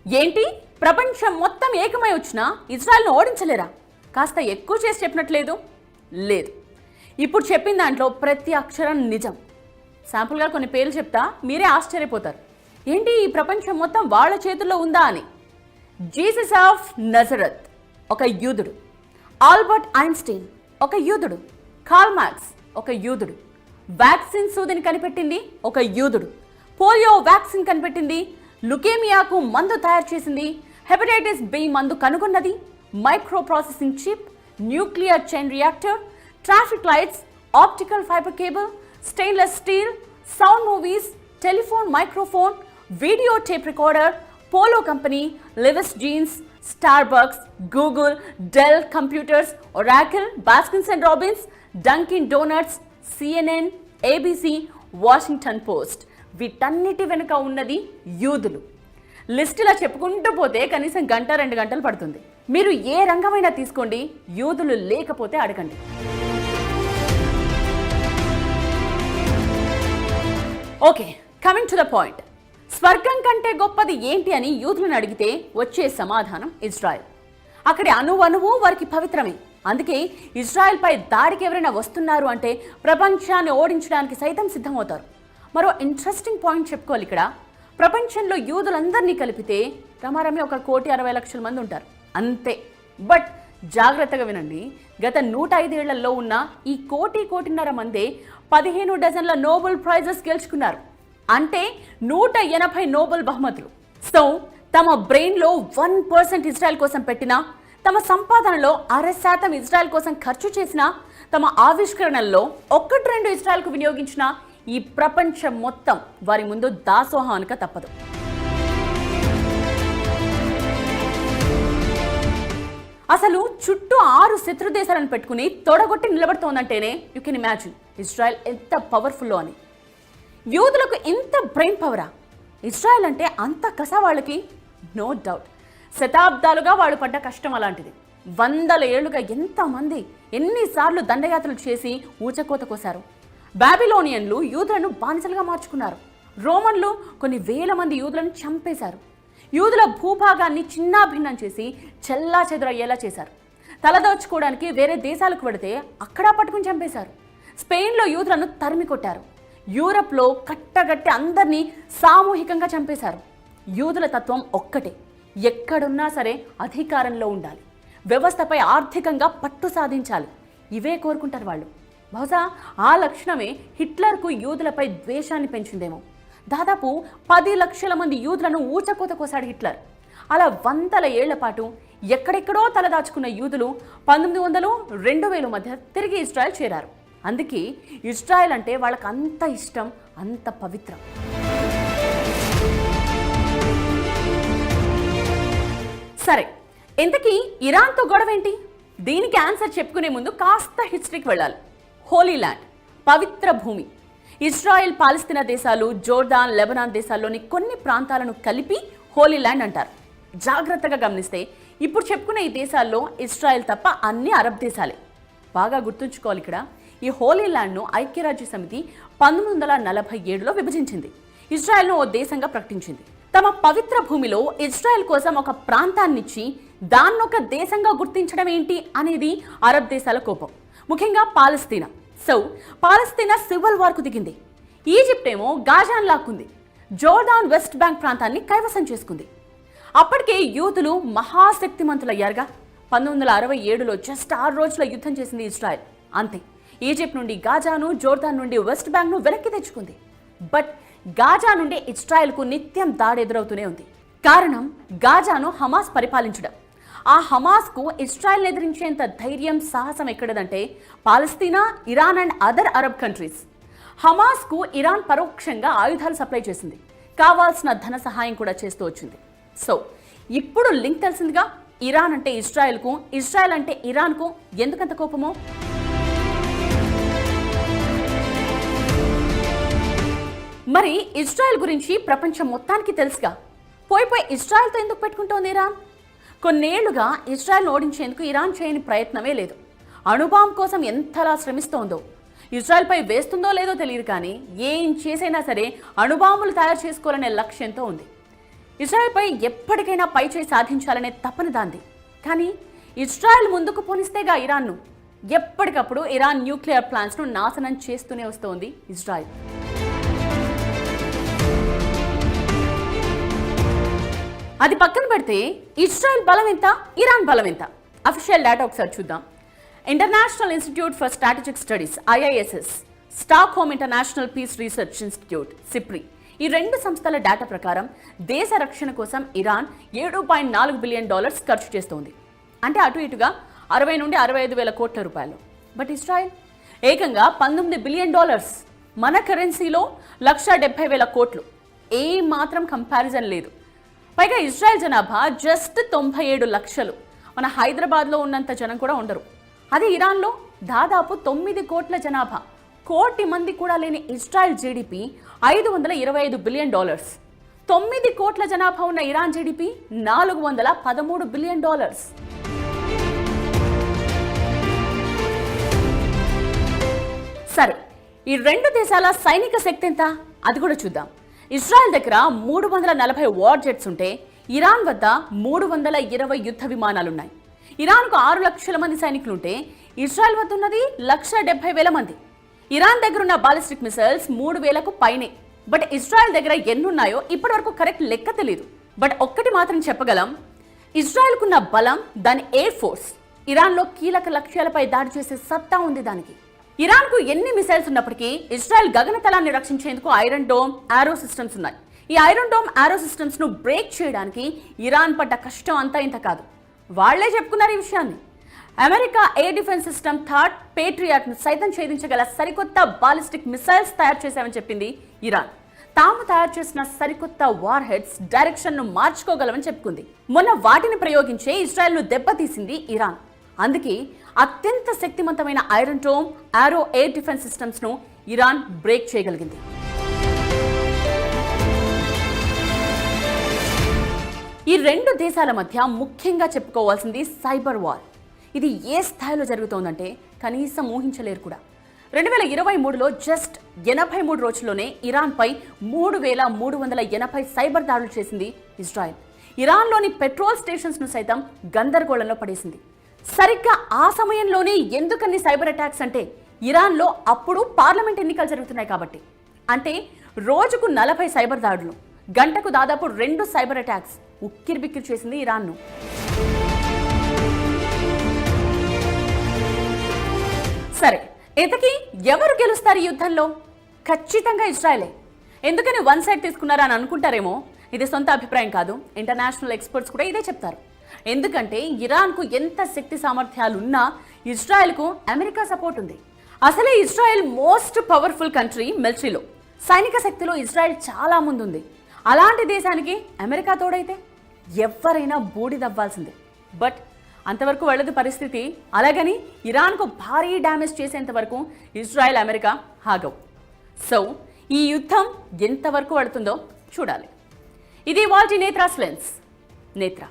ఏంటి ప్రపంచం మొత్తం ఏకమై వచ్చినా ఇజ్రాయెల్ను ఓడించలేరా? కాస్త ఎక్కువ చేసి చెప్పినట్లేదు. లేదు, ఇప్పుడు చెప్పిన దాంట్లో ప్రతి అక్షరం నిజం. శాంపుల్గా కొన్ని పేర్లు చెప్తా, మీరే ఆశ్చర్యపోతారు. ఏంటి ఈ ప్రపంచం మొత్తం వాళ్ళ చేతుల్లో ఉందా అని. జీసస్ ఆఫ్ నజరత్ ఒక యూదుడు, ఆల్బర్ట్ ఐన్స్టీన్ ఒక యూదుడు, కార్ల్ మార్క్స్ ఒక యూదుడు, వ్యాక్సిన్ సూదిని కనిపెట్టింది ఒక యూదుడు, పోలియో వ్యాక్సిన్ కనిపెట్టింది, లుకేమియాకు మందు తయారు చేసింది, హెపటైటిస్ బి మందు కనుగొన్నది, micro processing chip, nuclear chain reactor, traffic lights, optical fibre cable, stainless steel, sound movies, telephone microphone, video tape recorder, polo company, Levi's jeans, Starbucks, Google, Dell computers, Oracle, Baskins and Robbins, Dunkin Donuts, CNN, ABC, Washington Post. వీటన్నిటి వెనుక ఉన్నది యూదులు. లిస్టులా చెప్పుకుంటూ పోతే కనీసం గంట 2 గంటలు పడుతుంది. మీరు ఏ రంగమైనా తీసుకోండి, యూదులు లేకపోతే అడగండి. Okay, coming to the point. స్వర్గం కంటే గొప్పది ఏంటి అని యూదులను అడిగితే వచ్చే సమాధానం ఇజ్రాయెల్. అక్కడి అణువణువు వారికి పవిత్రమే. అందుకే ఇజ్రాయెల్ పై దాడికి ఎవరైనా వస్తున్నారు అంటే ప్రపంచాన్ని ఓడించడానికి సైతం సిద్ధమవుతారు. మరో ఇంట్రెస్టింగ్ పాయింట్ చెప్పుకోవాలి ఇక్కడ. ప్రపంచంలో యూదులందరినీ కలిపితే రమారమి 1,60,00,000 మంది ఉంటారు అంతే. బట్ జాగ్రత్తగా వినండి, గత 105 ఏళ్లలో ఉన్న ఈ 1,00,00,000 మందే 15 డజన్ల నోబెల్ ప్రైజెస్ గెలుచుకున్నారు. అంటే 180 నోబెల్ బహుమతులు. సో తమ బ్రెయిన్లో 1% ఇజ్రాయెల్ కోసం పెట్టినా, తమ సంపాదనలో 0.5% ఇజ్రాయెల్ కోసం ఖర్చు చేసిన, తమ ఆవిష్కరణల్లో 1-2 ఇజ్రాయెల్కు వినియోగించిన ఈ ప్రపంచం మొత్తం వారి ముందు దాసోహానిక తప్పదు. అసలు చుట్టూ 6 శత్రు దేశాలను పెట్టుకుని తొడగొట్టి నిలబడుతోందంటేనే యూ కెన్ ఇమాజిన్ ఇజ్రాయెల్ ఎంత పవర్ఫుల్లో అని. యూదులకు ఇంత బ్రెయిన్ పవరా? ఇజ్రాయెల్ అంటే అంత కస వాళ్ళకి? No doubt. శతాబ్దాలుగా వాళ్ళు పడ్డ కష్టం అలాంటిది. 100 ఏళ్లుగా ఎంతమంది ఎన్నిసార్లు దండయాత్రలు చేసి ఊచకోత కోశారు. బాబిలోనియన్లు యూదులను బానిసలుగా మార్చుకున్నారు. రోమన్లు కొన్ని వేల మంది యూదులను చంపేశారు. యూదుల భూభాగాన్ని చిన్నాభిన్నం చేసి చెల్లా చెదురయ్యేలా చేశారు. తలదోచుకోవడానికి వేరే దేశాలకు వెడితే అక్కడా పట్టుకుని చంపేశారు. స్పెయిన్లో యూదులను తరిమి కొట్టారు. యూరప్లో కట్టగట్టి అందరినీ సామూహికంగా చంపేశారు. యూదుల తత్వం ఒక్కటే, ఎక్కడున్నా సరే అధికారంలో ఉండాలి, వ్యవస్థపై ఆర్థికంగా పట్టు సాధించాలి. ఇవే కోరుకుంటారు వాళ్ళు. బహుశా ఆ లక్షణమే హిట్లర్కు యూదులపై ద్వేషాన్ని పెంచిందేమో. దాదాపు 10 లక్షల మంది యూదులను ఊచకోత కోసాడు హిట్లర్. అలా 100 ఏళ్ల పాటు ఎక్కడెక్కడో తలదాచుకున్న యూదులు 1900-2000 మధ్య తిరిగి ఇజ్రాయెల్ చేరారు. అందుకే ఇజ్రాయెల్ అంటే వాళ్ళకి అంత ఇష్టం, అంత పవిత్రం. సరే, ఇంతకీ ఇరాన్తో గొడవేంటి? దీనికి ఆన్సర్ చెప్పుకునే ముందు కాస్త హిస్టరీకి వెళ్ళాలి. హోలీ ల్యాండ్, పవిత్ర భూమి. ఇజ్రాయెల్, పాలస్తీనా దేశాలు, జోర్డాన్, లెబనాన్ దేశాల్లోని కొన్ని ప్రాంతాలను కలిపి హోలీ ల్యాండ్ అంటారు. జాగ్రత్తగా గమనిస్తే ఇప్పుడు చెప్పుకునే ఈ దేశాల్లో ఇజ్రాయెల్ తప్ప అన్ని అరబ్ దేశాలే. బాగా గుర్తుంచుకోవాలి ఇక్కడ, ఈ హోలీ ల్యాండ్ను ఐక్యరాజ్య సమితి 1947లో విభజించింది. ఇజ్రాయెల్ను ఓ దేశంగా ప్రకటించింది. తమ పవిత్ర భూమిలో ఇజ్రాయెల్ కోసం ఒక ప్రాంతాన్నిచ్చి దాన్నొక దేశంగా గుర్తించడం ఏంటి అనేది అరబ్ దేశాల కోపం, ముఖ్యంగా పాలస్తీనా. సో పాలస్తీనా సివిల్ వార్కు దిగింది. ఈజిప్ట్ ఏమో గాజాన్ లాక్కుంది. జోర్డాన్ వెస్ట్ బ్యాంక్ ప్రాంతాన్ని కైవసం చేసుకుంది. అప్పటికే యూదులు మహాశక్తిమంతులయ్యారుగా. 1967లో జస్ట్ 6 రోజుల యుద్ధం చేసింది ఇజ్రాయెల్, అంతే. ఈజిప్ట్ నుండి గాజాను, జోర్దాన్ నుండి వెస్ట్ బ్యాంక్ను వెనక్కి తెచ్చుకుంది. బట్ గాజా నుండి ఇజ్రాయెల్కు నిత్యం దాడి ఎదురవుతూనే ఉంది. కారణం గాజాను హమాస్ పరిపాలించడం. ఆ హమాస్కు ఇజ్రాయెల్ని ఎదిరించేంత ధైర్యం, సాహసం ఎక్కడదంటే Palestine, Iran and other Arab countries. హమాస్కు ఇరాన్ పరోక్షంగా ఆయుధాలు సప్లై చేసింది, కావాల్సిన ధన సహాయం కూడా చేస్తూ వచ్చింది. సో ఇప్పుడు లింక్ తెలిసిందిగా, ఇరాన్ అంటే ఇజ్రాయెల్కు, ఇజ్రాయెల్ అంటే ఇరాన్కు ఎందుకంత కోపమో. మరి ఇజ్రాయెల్ గురించి ప్రపంచం మొత్తానికి తెలుసుగా. పోయి ఇజ్రాయెల్తో ఎందుకు పెట్టుకుంటోంది ఇరాన్? కొన్నేళ్లుగా ఇజ్రాయెల్ను ఓడించేందుకు ఇరాన్ చేయని ప్రయత్నమే లేదు. అణుబాంబ్ కోసం ఎంతలా శ్రమిస్తోందో. ఇజ్రాయెల్పై వేస్తుందో లేదో తెలియదు, కానీ ఏం చేసైనా సరే అణుబాంబులు తయారు చేసుకోవాలనే లక్ష్యంతో ఉంది. ఇజ్రాయెల్పై ఎప్పటికైనా పైచేయి సాధించాలనే తపన దాంది. కానీ ఇజ్రాయెల్ ముందుకు పోనిస్తేగా ఇరాన్ను. ఎప్పటికప్పుడు ఇరాన్ న్యూక్లియర్ ప్లాంట్స్ను నాశనం చేస్తూనే వస్తోంది ఇజ్రాయెల్. అది పక్కన పెడితే ఇజ్రాయెల్ బలం ఎంత, ఇరాన్ బలం ఎంత? అఫీషియల్ డేటా ఒకసారి చూద్దాం. International institute for strategic studies IISS, Stockholm international peace research institute SIPRI, ఈ రెండు సంస్థల డేటా ప్రకారం దేశ రక్షణ కోసం ఇరాన్ $7.4 బిలియన్ ఖర్చు చేస్తోంది. అంటే అటు ఇటుగా 60 నుండి 65 వేల కోట్ల రూపాయలు. బట్ ఇజ్రాయెల్ ఏకంగా $19 బిలియన్, మన కరెన్సీలో 1,70,000 కోట్లు. ఏ మాత్రం కంపారిజన్ లేదు. పైగా ఇజ్రాయెల్ జనాభా జస్ట్ 97 లక్షలు. మన హైదరాబాద్లో ఉన్నంత జనం కూడా ఉండరు. అదే ఇరాన్లో దాదాపు 9 కోట్ల జనాభా. 1 కోటి మంది కూడా లేని ఇజ్రాయెల్ జీడిపి $525 బిలియన్. 9 కోట్ల జనాభా ఉన్న ఇరాన్ జీడిపి $413 బిలియన్. సరే, ఈ రెండు దేశాల సైనిక శక్తి ఎంత అది కూడా చూద్దాం. ఇజ్రాయెల్ దగ్గర 340 వార్ జెట్స్ ఉంటే ఇరాన్ వద్ద 320 యుద్ధ విమానాలున్నాయి. ఇరాన్కు 6 లక్షల మంది సైనికులుంటే ఇజ్రాయెల్ వద్ద ఉన్నది 1,70,000 మంది. ఇరాన్ దగ్గర ఉన్న బాలిస్టిక్ మిసైల్స్ 3,000కు పైనే. బట్ ఇజ్రాయెల్ దగ్గర ఎన్నున్నాయో ఇప్పటివరకు కరెక్ట్ లెక్క తెలియదు. బట్ ఒక్కటి మాత్రం చెప్పగలం, ఇజ్రాయెల్కున్న బలం దాని ఎయిర్ ఫోర్స్. ఇరాన్లో కీలక లక్ష్యాలపై దాడి చేసే సత్తా ఉంది దానికి. ఇరాన్కు ఎన్ని మిసైల్స్ ఉన్నప్పటికీ ఇజ్రాయెల్ గగనతలాన్ని రక్షించేందుకు ఐరన్ డోమ్, ఆరో సిస్టమ్స్ ఉన్నాయి. ఈ ఐరన్ డోమ్, ఆరో సిస్టమ్స్ ను బ్రేక్ చేయడానికి ఇరాన్ పడ్డ కష్టం అంతా ఇంత కాదు. వాళ్లే చెప్పుకున్నారు ఈ విషయాన్ని. America air defence system third Patriot ను సైతం ఛేదించగల సరికొత్త బాలిస్టిక్ మిసైల్స్ తయారు చేశామని చెప్పింది ఇరాన్. తాము తయారు చేసిన సరికొత్త వార్ హెడ్స్ డైరెక్షన్ ను మార్చుకోగలమని చెప్పుకుంది. మొన్న వాటిని ప్రయోగించే ఇజ్రాయెల్ ను దెబ్బతీసింది ఇరాన్. అందుకే అత్యంత శక్తివంతమైన ఐరన్ డోమ్, ఆరో ఎయిర్ డిఫెన్స్ సిస్టమ్స్ ను ఇరాన్ బ్రేక్ చేయగలిగింది. ఈ రెండు దేశాల మధ్య ముఖ్యంగా చెప్పుకోవాల్సింది సైబర్ వార్. ఇది ఏ స్థాయిలో జరుగుతోందంటే కనీసం ఊహించలేరు కూడా. 2023లో జస్ట్ 83 రోజుల్లోనే ఇరాన్పై 3,380 సైబర్ దాడులు చేసింది ఇజ్రాయెల్. ఇరాన్లోని పెట్రోల్ స్టేషన్స్ ను సైతం గందరగోళంలో పడేసింది. సరిగ్గా ఆ సమయంలోనే ఎందుకన్ని సైబర్ అటాక్స్ అంటే ఇరాన్లో అప్పుడు పార్లమెంట్ ఎన్నికలు జరుగుతున్నాయి కాబట్టి. అంటే రోజుకు 40 సైబర్ దాడులు, గంటకు దాదాపు 2 సైబర్ అటాక్స్ ఉక్కిరిబిక్కిరి చేసింది ఇరాన్ను. సరే, ఇంతకీ ఎవరు గెలుస్తారు ఈ యుద్ధంలో? ఖచ్చితంగా ఇజ్రాయెలే. ఎందుకని వన్ సైడ్ తీసుకున్నారా అని అనుకుంటారేమో. ఇది సొంత అభిప్రాయం కాదు, ఇంటర్నేషనల్ ఎక్స్పర్ట్స్ కూడా ఇదే చెప్తారు. ఎందుకంటే ఇరాన్కు ఎంత శక్తి సామర్థ్యాలున్నా ఇజ్రాయెల్కు అమెరికా సపోర్ట్ ఉంది. అసలే ఇజ్రాయెల్ మోస్ట్ పవర్ఫుల్ కంట్రీ మిలిటరీలో. సైనిక శక్తిలో ఇజ్రాయెల్ చాలా ముందుంది. అలాంటి దేశానికి అమెరికా తోడైతే ఎవరైనా బూడిదవ్వాల్సిందే. బట్ అంతవరకు వెళ్ళదు పరిస్థితి. అలాగని ఇరాన్కు భారీ డ్యామేజ్ చేసేంత వరకు ఇజ్రాయెల్, అమెరికా ఆగవు. సో ఈ యుద్ధం ఎంతవరకు పడుతుందో చూడాలి. ఇది వాల్టి నేత్రాస్ లెన్స్. నేత్ర.